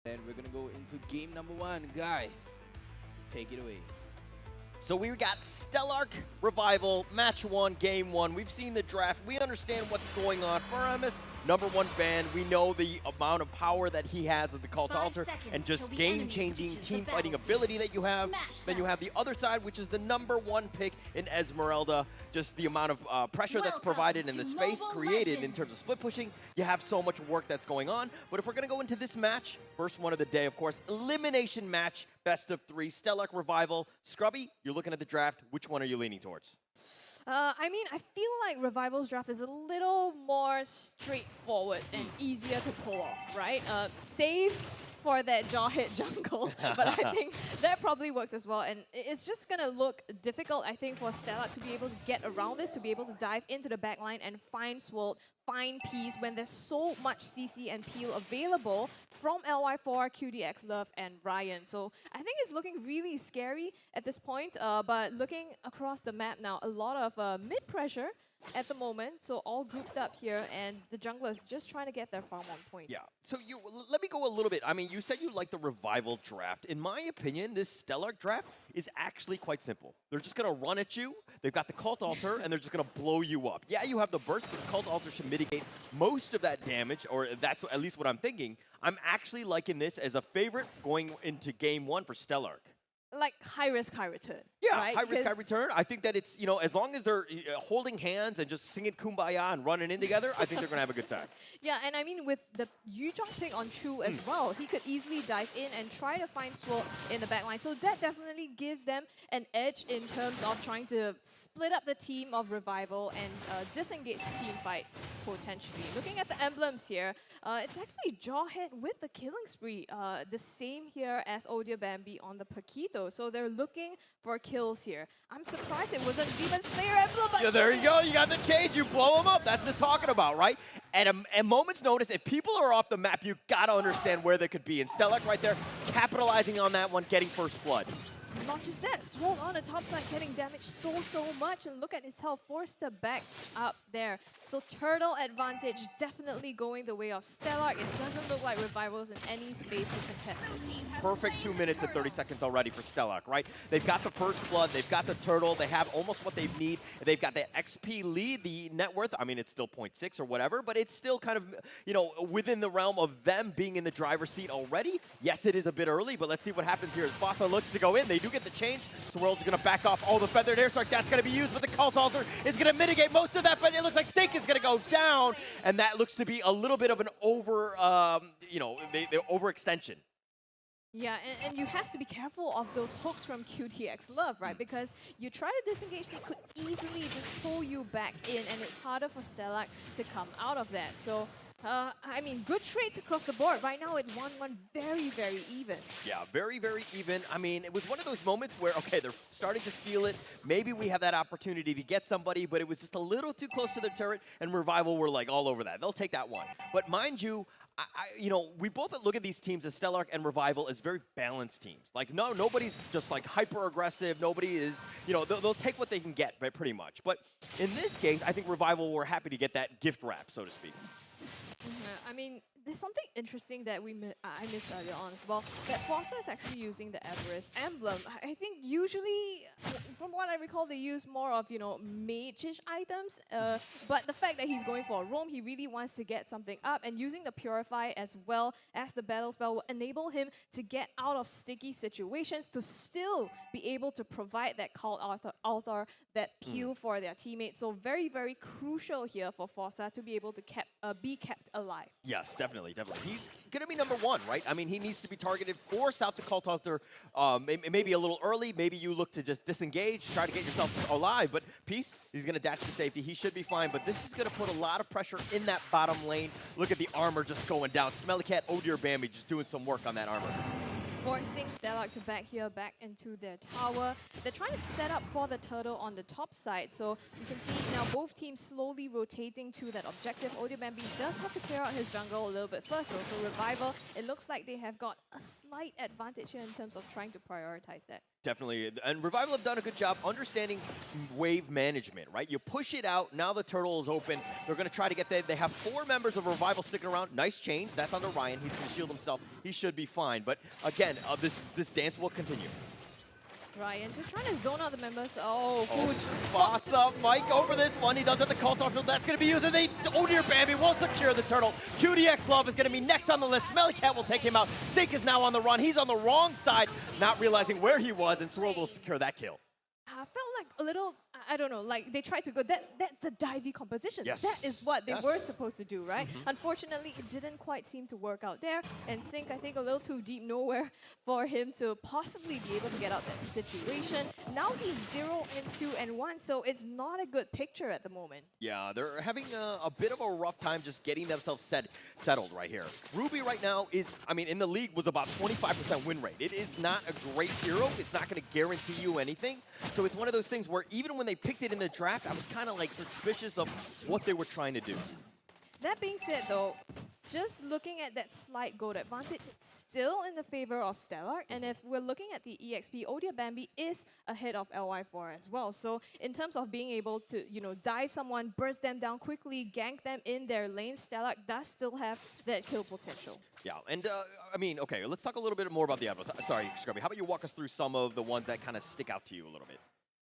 And we're gonna go into game number 1. Guys, take it away. So we got STELLARK Revival, match 1, game 1. We've seen the draft. We understand what's going on. Faramis, #1 ban. We know the amount of power that he has at the Cult Altar and just game-changing team fighting ability that you have. Then you have the other side, which is the #1 pick in Esmeralda. Just the amount of pressure that's provided in the space created in terms of split pushing. You have so much work that's going on. But if we're going to go into this match, first one of the day, of course, elimination match, best of 3, STELLARK Revival. Scrubby, you're looking at the draft. Which one are you leaning towards? I mean, I feel like Revival's draft is a little more straightforward and easier to pull off, right? Save for that jaw hit jungle, but I think that probably works as well. And it's just going to look difficult, I think, for STELLARK to be able to get around this, to be able to dive into the backline and find Swolt, find Peace when there's so much CC and peel available from LY4, QDX Love, and Ryan. So I think it's looking really scary at this point, but looking across the map now, a lot of mid-pressure at the moment, so all grouped up here, and the junglers just trying to get their farm on point. Yeah, so let me go a little bit. I mean, you said you like the Revival draft. In my opinion, this STELLARK draft is actually quite simple. They're just going to run at you, they've got the Cult Altar, and they're just going to blow you up. Yeah, you have the burst, but the Cult Altar should mitigate most of that damage, or that's at least what I'm thinking. I'm actually liking this as a favorite going into game 1 for STELLARK. Like high risk, high return. Yeah, right? high risk, high return. I think that it's, as long as they're holding hands and just singing Kumbaya and running in together, I think they're going to have a good time. Yeah, and I mean, with the Yuzhong pick on Chu as well, he could easily dive in and try to find Swolt in the backline. So that definitely gives them an edge in terms of trying to split up the team of Revival and disengage the team fight, potentially. Looking at the emblems here, it's actually Jawhead with the killing spree. The same here as Odia Bambi on the Paquito. So they're looking for kills here. I'm surprised it wasn't Demon Slayer emblem. Yeah, there you go. You got the change. You blow them up. That's the talking about, right? At a moment's notice, if people are off the map, you got to understand where they could be. And STELLARK right there, capitalizing on that one, getting first blood. Not just that, Swolt on the top side getting damaged so much, and look at his health, forced to back up there. So turtle advantage definitely going the way of STELLARK. It doesn't look like Revival's in any space to contest. Perfect 2 minutes and 30 seconds already for STELLARK, right? They've got the first blood, they've got the turtle, they have almost what they need. They've got the XP lead, the net worth. I mean, it's still 0.6 or whatever, but it's still kind of, within the realm of them being in the driver's seat already. Yes, it is a bit early, but let's see what happens here as Fossa looks to go in. They do get the change. Swirl's going to back off all the feathered airstrike. That's going to be used, but the Cult Altar is going to mitigate most of that, but it looks like Stake is going to go down, and that looks to be a little bit of an the overextension. Yeah, and you have to be careful of those hooks from QTX Love, right? Because you try to disengage, they could easily just pull you back in, and it's harder for STELLARK to come out of that. So, I mean, good trades across the board. Right now, it's 1-1, very, very even. Yeah, very, very even. I mean, it was one of those moments where, okay, they're starting to feel it. Maybe we have that opportunity to get somebody, but it was just a little too close to the turret, and Revival were like all over that. They'll take that one. But mind you, we both look at these teams as STELLARK and Revival as very balanced teams. Like, nobody's just like hyper aggressive. Nobody is, they'll take what they can get, right, pretty much. But in this case, I think Revival were happy to get that gift wrap, so to speak. I mean, there's something interesting that I missed earlier on as well, that Fossa is actually using the Everest emblem. I think usually, from what I recall, they use more of, mage-ish items, but the fact that he's going for a roam, he really wants to get something up, and using the Purify as well as the battle spell will enable him to get out of sticky situations, to still be able to provide that Cult Altar, that peel for their teammates. So very, very crucial here for Fossa to be able to be kept alive. Yes, definitely. He's going to be #1, right? I mean, he needs to be targeted, force out the Cult Altar, maybe a little early. Maybe you look to just disengage, try to get yourself alive. But Peace, he's going to dash to safety. He should be fine. But this is going to put a lot of pressure in that bottom lane. Look at the armor just going down. Smelly Cat, Odia Bambi just doing some work on that armor. forcing STELLARK to back here, back into their tower. They're trying to set up for the turtle on the top side. So you can see now both teams slowly rotating to that objective. Bambi does have to clear out his jungle a little bit first though. So Revival, it looks like they have got a slight advantage here in terms of trying to prioritize that. Definitely, and Revival have done a good job understanding wave management, right? You push it out, now the turtle is open. They're going to try to get there. They have 4 members of Revival sticking around. Nice change. That's under Ryan. He's going to shield himself. He should be fine. But again, this dance will continue. Ryan just trying to zone out the members. Oh, Boss up Mike over this one. He does have the cult off. That's going to be used. And oh dear, Bambi won't secure the turtle. QDX Love is going to be next on the list. Smelly Cat will take him out. Stink is now on the run. He's on the wrong side, not realizing where he was, and Swirl will secure that kill. I felt like a little, I don't know, like they tried to go, that's the divey composition. Yes. That is what they Yes. were supposed to do, right? Unfortunately, it didn't quite seem to work out there. And Sync, I think, a little too deep nowhere for him to possibly be able to get out that situation. Now he's 0 and 2 and 1, so it's not a good picture at the moment. Yeah, they're having a bit of a rough time just getting themselves settled right here. Ruby right now is, I mean, in the league was about 25% win rate. It is not a great hero. It's not going to guarantee you anything. So it's one of those things where even when they picked it in the draft, I was kind of like suspicious of what they were trying to do. That being said, though, just looking at that slight gold advantage, it's still in the favor of STELLARK. And if we're looking at the EXP, Bambi is ahead of LY4 as well. So in terms of being able to, you know, dive someone, burst them down quickly, gank them in their lane, STELLARK does still have that kill potential. Yeah, and I mean, okay, let's talk a little bit more about the advos. Sorry, Scrubby, how about you walk us through some of the ones that kind of stick out to you a little bit?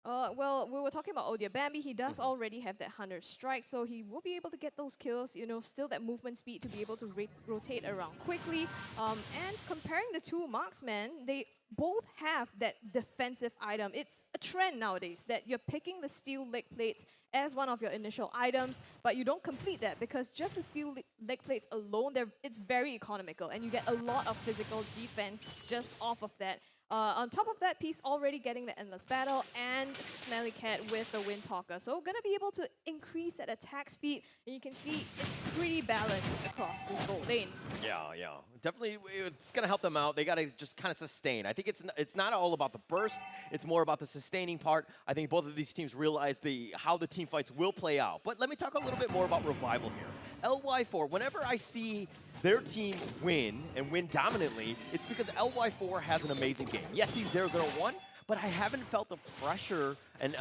Well, we were talking about Bambi. He does already have that 100 strike, so he will be able to get those kills, you know, still that movement speed to be able to rotate around quickly. And comparing the two marksmen, they both have that defensive item. It's a trend nowadays that you're picking the steel leg plates as one of your initial items, but you don't complete that because just the steel leg plates alone, it's very economical, and you get a lot of physical defense just off of that. On top of that, Peace already getting the Endless Battle and Smelly Cat with the Wind Talker. So gonna be able to increase that attack speed, and you can see it's pretty balanced across this gold lane. Yeah, definitely it's gonna help them out. They gotta just kind of sustain. I think it's not all about the burst, it's more about the sustaining part. I think both of these teams realize how the team fights will play out. But let me talk a little bit more about Revival here. LY4, whenever I see their team win, and win dominantly, it's because LY4 has an amazing game. Yes, he's 0-0-1, but I haven't felt the pressure and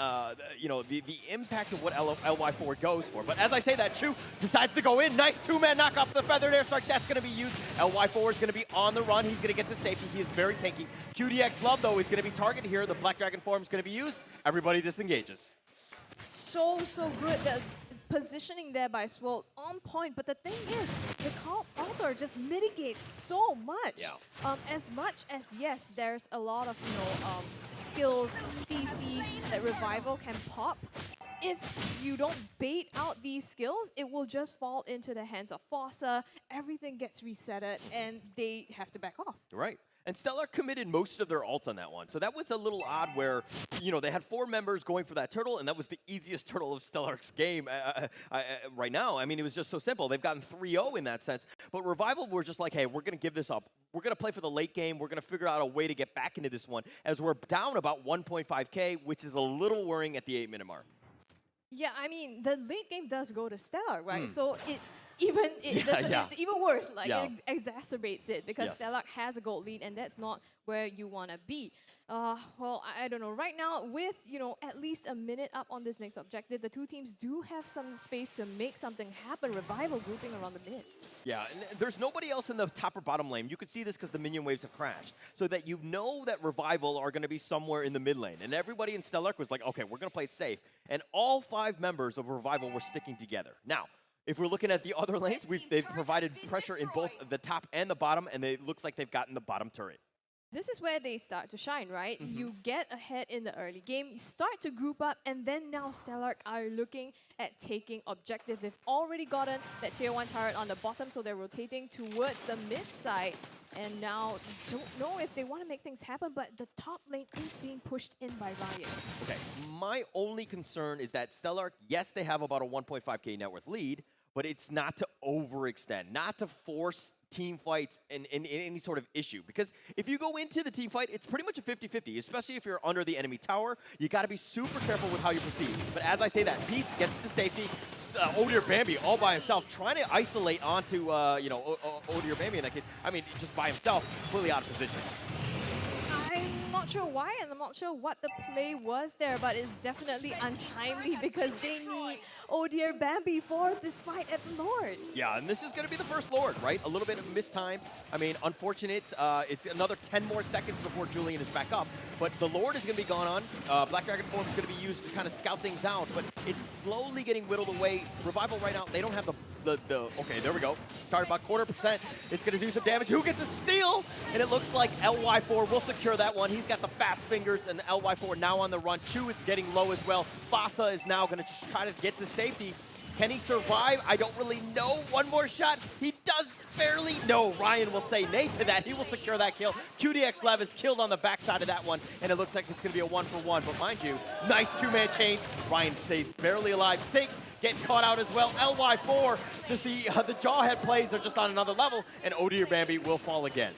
you know, the impact of what LY4 goes for. But as I say that, Chu decides to go in. Nice 2-man knock off the feathered airstrike. That's going to be used. LY4 is going to be on the run. He's going to get to safety. He is very tanky. QDX Love, though, is going to be targeted here. The Black Dragon form is going to be used. Everybody disengages. So good. There's positioning there by Swirl on point, but the thing is, the Call Altar just mitigates so much. Yeah. As much as, yes, there's a lot of, you know, skills, CCs that Revival can pop. If you don't bait out these skills, it will just fall into the hands of Fossa. Everything gets resetted, and they have to back off. Right. And STELLARK committed most of their ults on that one. So that was a little odd where, you know, they had 4 members going for that turtle, and that was the easiest turtle of STELLARK's game right now. I mean, it was just so simple. They've gotten 3-0 in that sense. But Revival were just like, hey, we're going to give this up. We're going to play for the late game. We're going to figure out a way to get back into this one as we're down about 1.5K, which is a little worrying at the 8-minute mark. Yeah, I mean, the late game does go to STELLARK, right? So it's even worse. Like, it exacerbates it because STELLARK has a gold lead, and that's not where you want to be. Well, I don't know. Right now, with, you know, at least a minute up on this next objective, the two teams do have some space to make something happen. Revival grouping around the mid. Yeah, and there's nobody else in the top or bottom lane. You could see this because the minion waves have crashed. So that you know that Revival are going to be somewhere in the mid lane. And everybody in STELLARK was like, okay, we're going to play it safe. And all 5 members of Revival were sticking together. Now, if we're looking at the other lanes, they've provided pressure in both the top and the bottom, and it looks like they've gotten the bottom turret. This is where they start to shine, right? You get ahead in the early game, you start to group up, and then now STELLARK are looking at taking objective. They've already gotten that tier 1 turret on the bottom, so they're rotating towards the mid side. And now, don't know if they want to make things happen, but the top lane is being pushed in by Riot. Okay, my only concern is that STELLARK, yes, they have about a 1.5K net worth lead, but it's not to overextend, not to force team fights in any sort of issue. Because if you go into the team fight, it's pretty much a 50-50, especially if you're under the enemy tower. You got to be super careful with how you proceed. But as I say that, Pete gets to safety. Odir Bambi all by himself, trying to isolate onto, Odir Bambi in that case. I mean, just by himself, completely out of position. I'm not sure why, and I'm not sure what the play was there, but it's definitely untimely because they need Odir Bambi for this fight at the Lord. Yeah, and this is going to be the first Lord, right? A little bit of mistime. I mean, unfortunate. It's another 10 more seconds before Julian is back up, but the Lord is going to be gone on. Black Dragon form is going to be used to kind of scout things out, but it's slowly getting whittled away. Revival right now, they don't have the okay, there we go. Started about 0.25%. It's going to do some damage. Who gets a steal? And it looks like LY4 will secure that one. He's got the fast fingers, and LY4 now on the run. Chu is getting low as well. Fasa is now going to just try to get to safety. Can he survive? I don't really know. One more shot. He does barely. No, Ryan will say nay to that. He will secure that kill. QDX Lev is killed on the backside of that one, and it looks like it's going to be a 1-for-1. But mind you, nice two-man chain. Ryan stays barely alive. Sink getting caught out as well. LY4, just the Jawhead plays are just on another level, and Odir Bambi will fall again.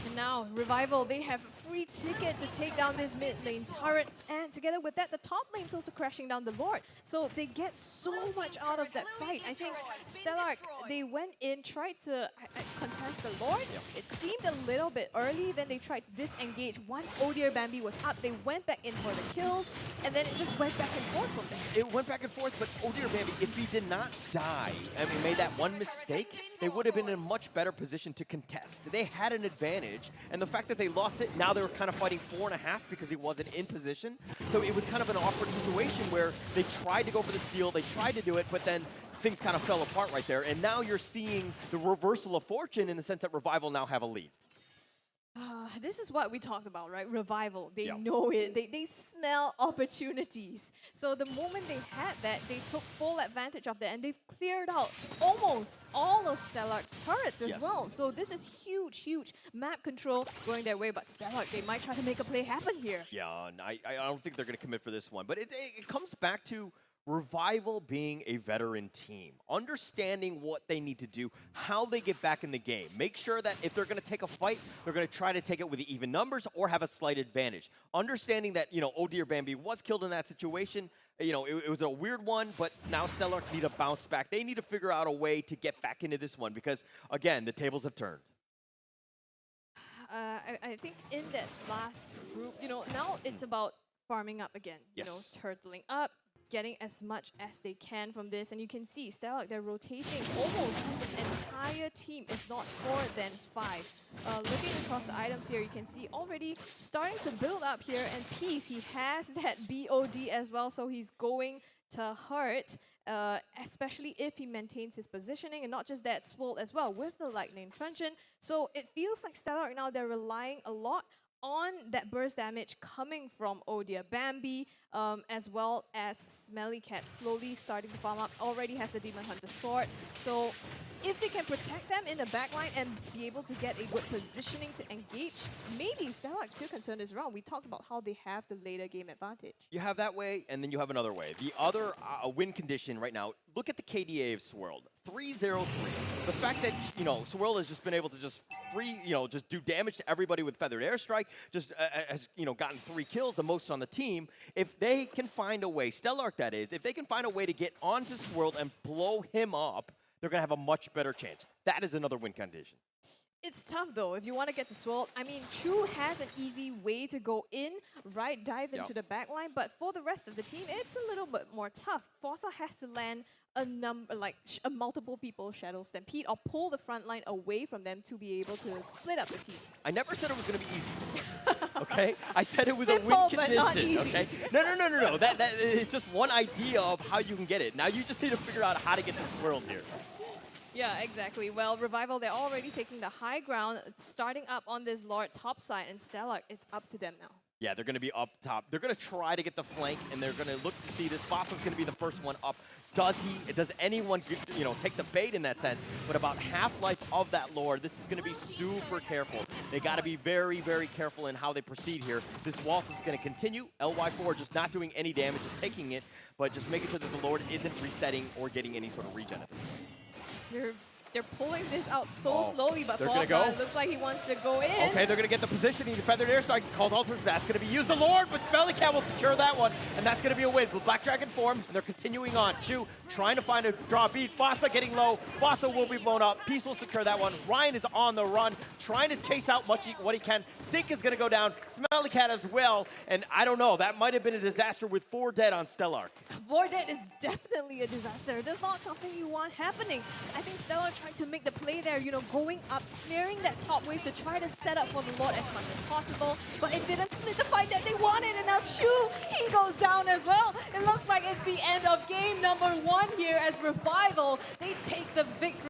And now, Revival, they have free ticket to take down this mid lane turret, and together with that, the top lane's also crashing down the Lord. So they get so much out of that fight. I think STELLARK, they went in, tried to contest the Lord. It seemed a little bit early, then they tried to disengage. Once Odir Bambi was up, they went back in for the kills, and then it just went back and forth from there. It went back and forth, but Odir Bambi, if he did not die, I mean, made that one mistake, they would have been in a much better position to contest. They had an advantage, and the fact that they lost it, now they were kind of fighting 4.5 because he wasn't in position. So it was kind of an awkward situation where they tried to go for the steal, they tried to do it, but then things kind of fell apart right there. And now you're seeing the reversal of fortune in the sense that Revival now have a lead. This is what we talked about, right? Revival. They know it. They smell opportunities. So the moment they had that, they took full advantage of that, and they've cleared out almost all of STELLARK's turrets as well. So this is huge, huge map control going their way. But STELLARK, they might try to make a play happen here. Yeah, and I don't think they're going to commit for this one. But it comes back to Revival being a veteran team, understanding what they need to do, how they get back in the game. Make sure that if they're going to take a fight, they're going to try to take it with even numbers or have a slight advantage. Understanding that, Odir Bambi was killed in that situation, it was a weird one, but now STELLARK need to bounce back. They need to figure out a way to get back into this one because, again, the tables have turned. I think in that last group, now it's about farming up again, turtling up, getting as much as they can from this, and you can see STELLARK, they're rotating almost as an entire team, if not 4 then 5. Looking across the items here, you can see already starting to build up here, and Peace, he has that BOD as well, so he's going to hurt, especially if he maintains his positioning, and not just that, Swolt as well with the Lightning Truncheon. So it feels like STELLARK now, they're relying a lot on that burst damage coming from Odir Bambi, as well as Smelly Cat slowly starting to farm up, already has the Demon Hunter sword. So if they can protect them in the backline and be able to get a good positioning to engage, maybe STELLARK still can turn this around. We talked about how they have the later game advantage. You have that way, and then you have another way. The other win condition right now, look at the KDA of Swirl. 3-0-3. The fact that, Swirl has just been able to just just do damage to everybody with Feathered Airstrike, just has, gotten 3 kills, the most on the team. If they can find a way, STELLARK that is, if they can find a way to get onto Swirl and blow him up, they're going to have a much better chance. That is another win condition. It's tough though, if you want to get to Swolt. I mean, Chu has an easy way to go in, right, dive into the backline, but for the rest of the team, it's a little bit more tough. Fossa has to land a number, multiple people Shadow Stampede, or pull the front line away from them to be able to split up the team. I never said it was going to be easy. Okay? I said it was Simple, a win but not condition. easy. Okay? No. That is just one idea of how you can get it. Now you just need to figure out how to get this world here. Yeah, exactly. Well, Revival, they're already taking the high ground, starting up on this Lord top side, and STELLARK, it's up to them now. Yeah, they're going to be up top. They're going to try to get the flank, and they're going to look to see this. Fossa's going to be the first one up. Does anyone, take the bait in that sense? But about half-life of that Lord, this is going to be super careful. They got to be very, very careful in how they proceed here. This waltz is going to continue. LY4 just not doing any damage, just taking it, but just making sure that the Lord isn't resetting or getting any sort of regen at this point. You're they're pulling this out so slowly, but they're gonna go? Fossa looks like he wants to go in. Okay, they're going to get the positioning. The Feathered Air Strike called Altars. That's going to be used. The Lord, but Smelly Cat will secure that one, and that's going to be a win. The Black Dragon forms, and they're continuing on. Chu trying to find a draw beat. Fossa getting low. Fossa will be blown up. Peace will secure that one. Ryan is on the run, trying to chase out what he can. Sink is going to go down. Smelly Cat as well, and I don't know. That might have been a disaster with 4 dead on Stellark. 4 dead is definitely a disaster. That's not something you want happening. I think STELLARK trying to make the play there, you know, going up, clearing that top wave to try to set up for the Lord as much as possible, but it didn't split the fight that they wanted, and now Chu, he goes down as well. It looks like it's the end of game number 1 here as Revival, they take the victory.